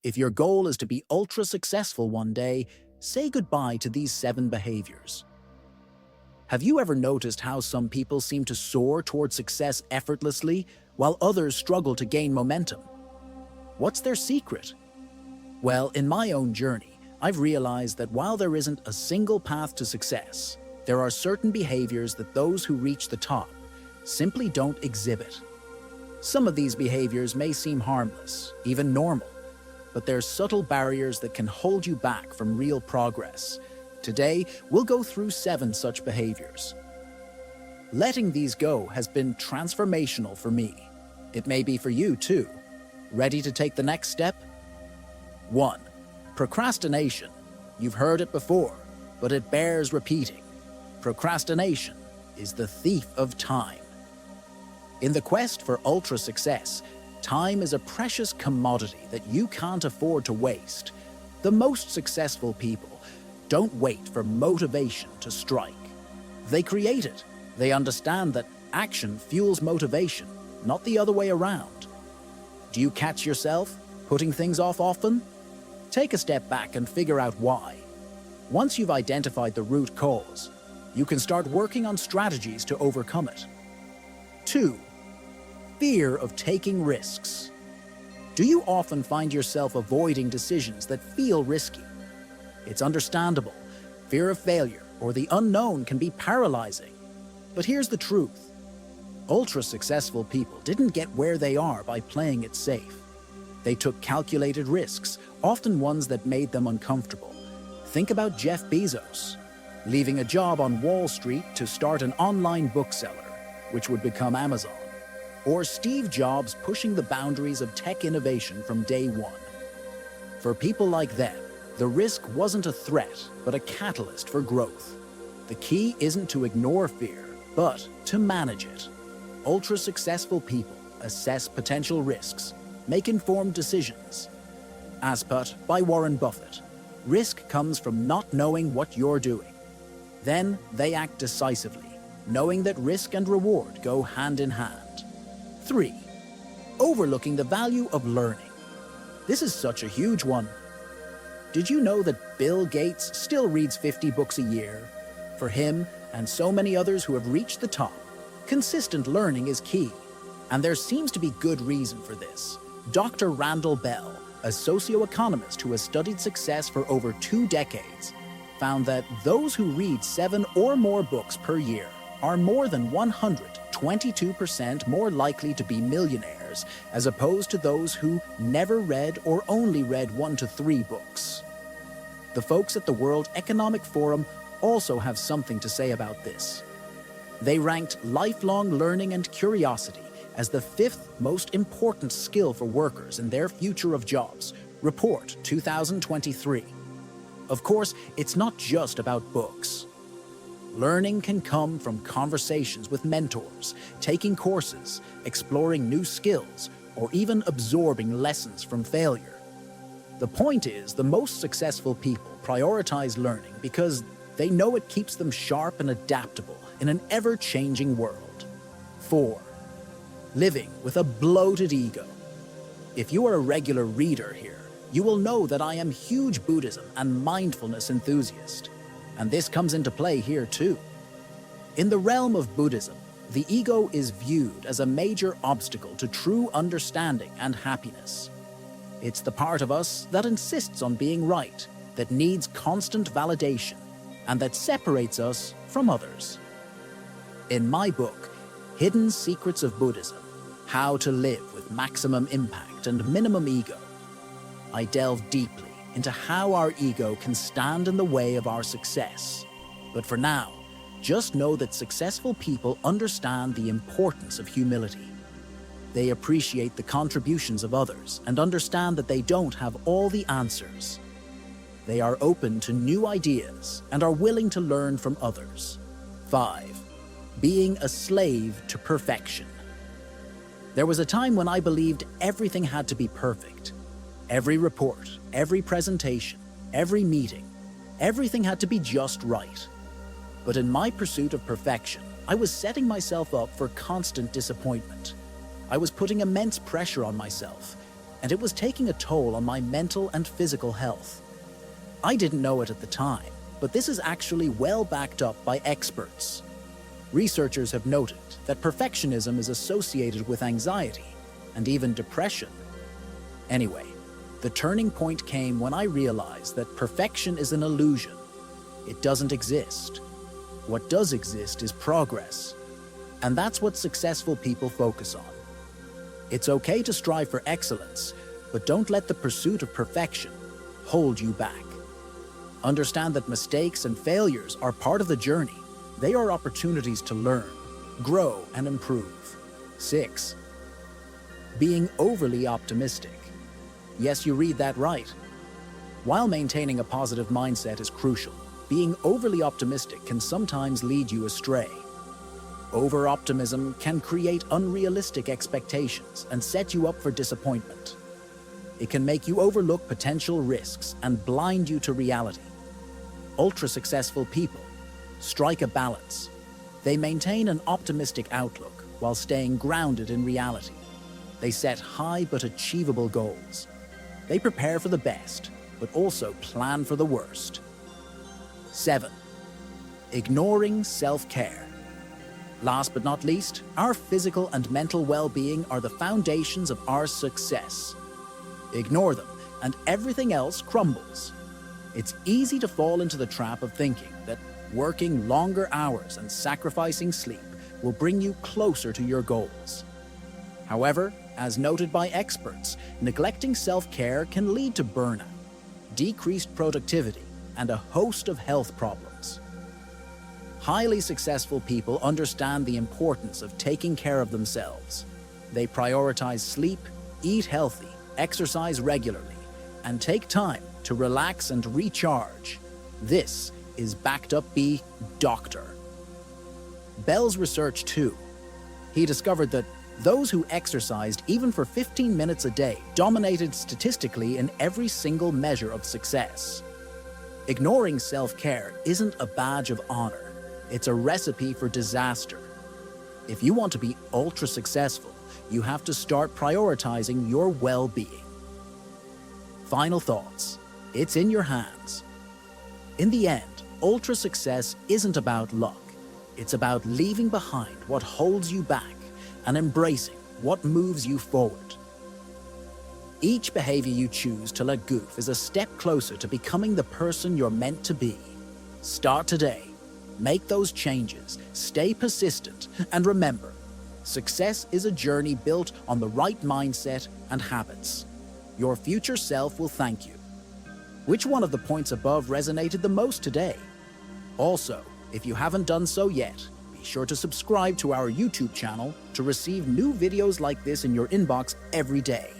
If your goal is to be ultra successful one day, say goodbye to these 7 behaviors. Have you ever noticed how some people seem to soar toward success effortlessly, while others struggle to gain momentum? What's their secret? Well, in my own journey, I've realized that while there isn't a single path to success, there are certain behaviors that those who reach the top simply don't exhibit. Some of these behaviors may seem harmless, even normal, but they're subtle barriers that can hold you back from real progress. Today, we'll go through 7 such behaviors. Letting these go has been transformational for me. It may be for you too. Ready to take the next step? 1. Procrastination. You've heard it before, but it bears repeating. Procrastination is the thief of time. In the quest for ultra success, time is a precious commodity that you can't afford to waste. The most successful people don't wait for motivation to strike. They create it. They understand that action fuels motivation, not the other way around. Do you catch yourself putting things off often? Take a step back and figure out why. Once you've identified the root cause, you can start working on strategies to overcome it. 2. Fear of taking risks. Do you often find yourself avoiding decisions that feel risky? It's understandable. Fear of failure or the unknown can be paralyzing. But here's the truth. Ultra-successful people didn't get where they are by playing it safe. They took calculated risks, often ones that made them uncomfortable. Think about Jeff Bezos, leaving a job on Wall Street to start an online bookseller, which would become Amazon. Or Steve Jobs pushing the boundaries of tech innovation from day one. For people like them, the risk wasn't a threat, but a catalyst for growth. The key isn't to ignore fear, but to manage it. Ultra-successful people assess potential risks, make informed decisions. As put by Warren Buffett, risk comes from not knowing what you're doing. Then they act decisively, knowing that risk and reward go hand in hand. 3. Overlooking the value of learning. This is such a huge one. Did you know that Bill Gates still reads 50 books a year? For him, and so many others who have reached the top, consistent learning is key. And there seems to be good reason for this. Dr. Randall Bell, a socioeconomist who has studied success for over 2 decades, found that those who read 7 or more books per year are more than 122% more likely to be millionaires, as opposed to those who never read or only read 1 to 3 books. The folks at the World Economic Forum also have something to say about this. They ranked lifelong learning and curiosity as the 5th most important skill for workers in their future of jobs, Report 2023. Of course, it's not just about books. Learning can come from conversations with mentors, taking courses, exploring new skills, or even absorbing lessons from failure. The point is, the most successful people prioritize learning because they know it keeps them sharp and adaptable in an ever-changing world. 4. Living with a bloated ego. If you are a regular reader here, you will know that I am a huge Buddhism and mindfulness enthusiast, and this comes into play here too. In the realm of Buddhism, the ego is viewed as a major obstacle to true understanding and happiness. It's the part of us that insists on being right, that needs constant validation, and that separates us from others. In my book, Hidden Secrets of Buddhism: How to Live with Maximum Impact and Minimum Ego, I delve deeply into how our ego can stand in the way of our success. But for now, just know that successful people understand the importance of humility. They appreciate the contributions of others and understand that they don't have all the answers. They are open to new ideas and are willing to learn from others. 5. Being a slave to perfection. There was a time when I believed everything had to be perfect. Every report, every presentation, every meeting, everything had to be just right. But in my pursuit of perfection, I was setting myself up for constant disappointment. I was putting immense pressure on myself, and it was taking a toll on my mental and physical health. I didn't know it at the time, but this is actually well backed up by experts. Researchers have noted that perfectionism is associated with anxiety and even depression. Anyway, the turning point came when I realized that perfection is an illusion. It doesn't exist. What does exist is progress. And that's what successful people focus on. It's okay to strive for excellence, but don't let the pursuit of perfection hold you back. Understand that mistakes and failures are part of the journey. They are opportunities to learn, grow, and improve. 6. Being overly optimistic. Yes, you read that right. While maintaining a positive mindset is crucial, being overly optimistic can sometimes lead you astray. Over-optimism can create unrealistic expectations and set you up for disappointment. It can make you overlook potential risks and blind you to reality. Ultra-successful people strike a balance. They maintain an optimistic outlook while staying grounded in reality. They set high but achievable goals. They prepare for the best, but also plan for the worst. 7. Ignoring self-care. Last but not least, our physical and mental well-being are the foundations of our success. Ignore them, and everything else crumbles. It's easy to fall into the trap of thinking that working longer hours and sacrificing sleep will bring you closer to your goals. However, as noted by experts, neglecting self-care can lead to burnout, decreased productivity, and a host of health problems. Highly successful people understand the importance of taking care of themselves. They prioritize sleep, eat healthy, exercise regularly, and take time to relax and recharge. This is backed up by Dr. Bell's research too. He discovered that those who exercised even for 15 minutes a day dominated statistically in every single measure of success. Ignoring self-care isn't a badge of honor. It's a recipe for disaster. If you want to be ultra-successful, you have to start prioritizing your well-being. Final thoughts. It's in your hands. In the end, ultra-success isn't about luck. It's about leaving behind what holds you back and embracing what moves you forward. Each behavior you choose to let go is a step closer to becoming the person you're meant to be. Start today. Make those changes, stay persistent, and remember, success is a journey built on the right mindset and habits. Your future self will thank you. Which one of the points above resonated the most today? Also, if you haven't done so yet, be sure to subscribe to our YouTube channel to receive new videos like this in your inbox every day.